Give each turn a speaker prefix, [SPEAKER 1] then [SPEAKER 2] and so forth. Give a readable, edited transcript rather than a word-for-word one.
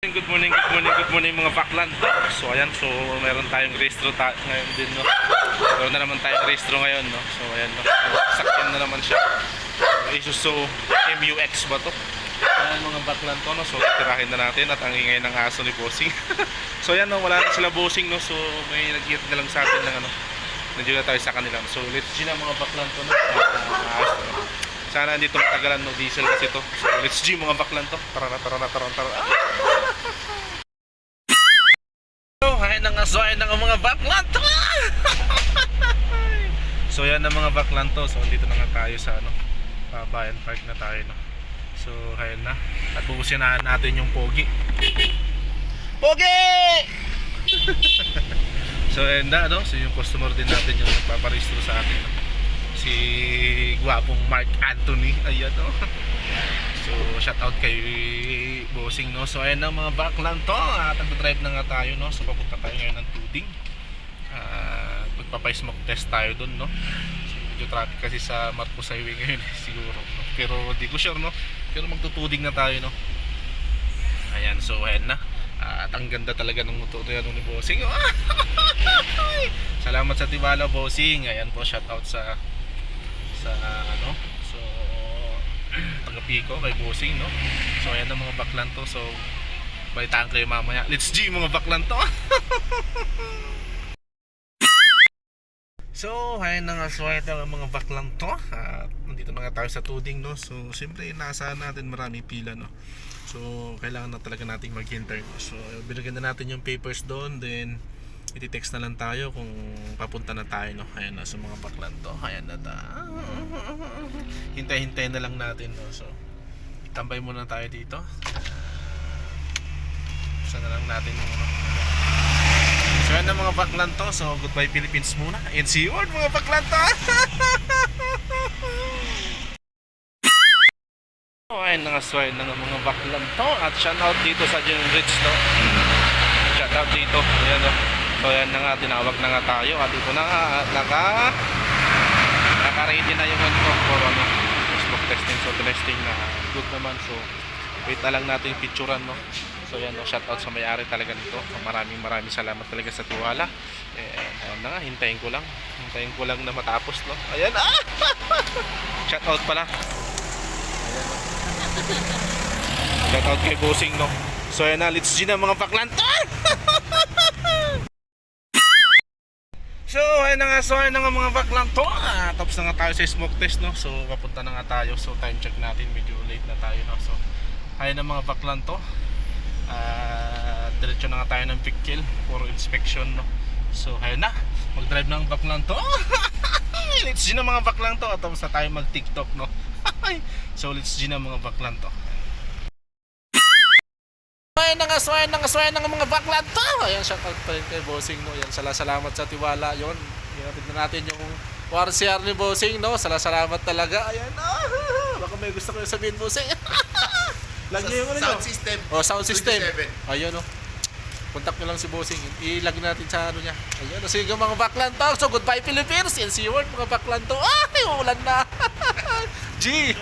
[SPEAKER 1] Good morning mga baklan. So ayan, so meron tayong restro ngayon din, no. Meron na naman tayong restro ngayon, no. So ayan, no. Sakyan na naman siya. Isuzu MUX ba to? Ayan mga baklan to, no. So titirahin na natin at ang ingay ng aso ni Bossing. So ayan, no, wala na sila Bossing, no. So may nag-hit na lang sa atin ng ano. Nandiyo na tayo sa kanila. So let's see na mga baklan to, no. Sana hindi ito matagalan, no, diesel kasi to. So let's G mga baklan to. Tara. So hayan na nga, so hayan na nga mga baklan to. So yan na mga baklan to. So dito na nga tayo sa ano, Bayan Park na tayo, no. So hayan na. At bubusinahan natin yung Pogi. So ayan na, no. So yung customer din natin yung nagpaparehistro sa atin, no? Si gwapong Mark Anthony, ayan, no. So shout out kay Bossing, no. So ayan na mga baklan to, at nagdadrive na nga tayo, no. So papunta tayo ngayon ng Tuding. Magpapa-smoke test tayo dun, no. So medyo traffic kasi sa Marcos Highway ngayon siguro, no? Pero di ko sure, no. Pero magtutuding na tayo, no. Ayan, so ayan na. At ang ganda talaga ng motor yan ni Bossing. Salamat sa tiwala, Bossing. Ayan po, shout out sa ano, so taga-Pico kay Bossing, no. So ayan na mga baklan to. So balitaan kayo mamaya. Let's G mga baklan to. So ayan na nga, so ayan na mga baklan to. At nandito na nga tayo sa Tuding, no. So siyempre inaasahan natin marami pila, no. So kailangan na talaga nating maghintay. So binigyan na natin yung papers doon, then iti-text na lang tayo kung papunta na tayo, no. Ayan na sa mga baklan to. Ayan na hintay-hintay na lang natin, no. So tambay muna tayo dito. Buksan na lang natin yung ano. So ayan na mga baklan to. So goodbye Philippines muna, and see you mga baklan to. So ayan na nga, so ayan na nga mga baklan to. At shout out dito sa John Rich, no. Shout out dito, ayan, no. So ayan na nga, tinawag na nga tayo. At dito na nga, naka-ready na yung ano for ano, smoke testing. So testing na good naman. So wait na lang natin yung picturean, no. So ayan, no, shout out sa may-ari talaga nito. Maraming salamat talaga sa tiwala. Ayan na nga, hintayin ko lang na matapos, no. Ayan, shout out pala. Ayan, no. Shout out kay Bossing, no. So ayan na, let's G na mga baklan to. So ayan na nga mga baklan to. Tapos na nga tayo sa smoke test, no. So papunta na nga tayo. So time check natin, medyo late na tayo, no. So ayan na mga baklan to. Diretso na nga tayo ng Pickle for inspection, no. So ayan na, mag-drive ng baklan to. Let's G na mga baklan to. At tapos na tayo mag-TikTok, no. So let's G na mga baklan to. Ayan na nga mga baklan to. Ayan, shout out pa rin kay Bossing, no. Ayan, salamat sa tiwala. Yun, tignan natin yung WRCR ni Bossing, no. Salamat talaga. Ayan, baka may gusto ko yung sabihin, Bossing. Lagyan yung ano,
[SPEAKER 2] sound system.
[SPEAKER 1] Oh, sound system.
[SPEAKER 2] 27.
[SPEAKER 1] Ayun, no. Contact nyo lang si Bossing. Ilagay natin sa ano niya. Ayun, sige mga baklan to. So goodbye Philippines, and see you mga baklan to. Ay, ulan na. G.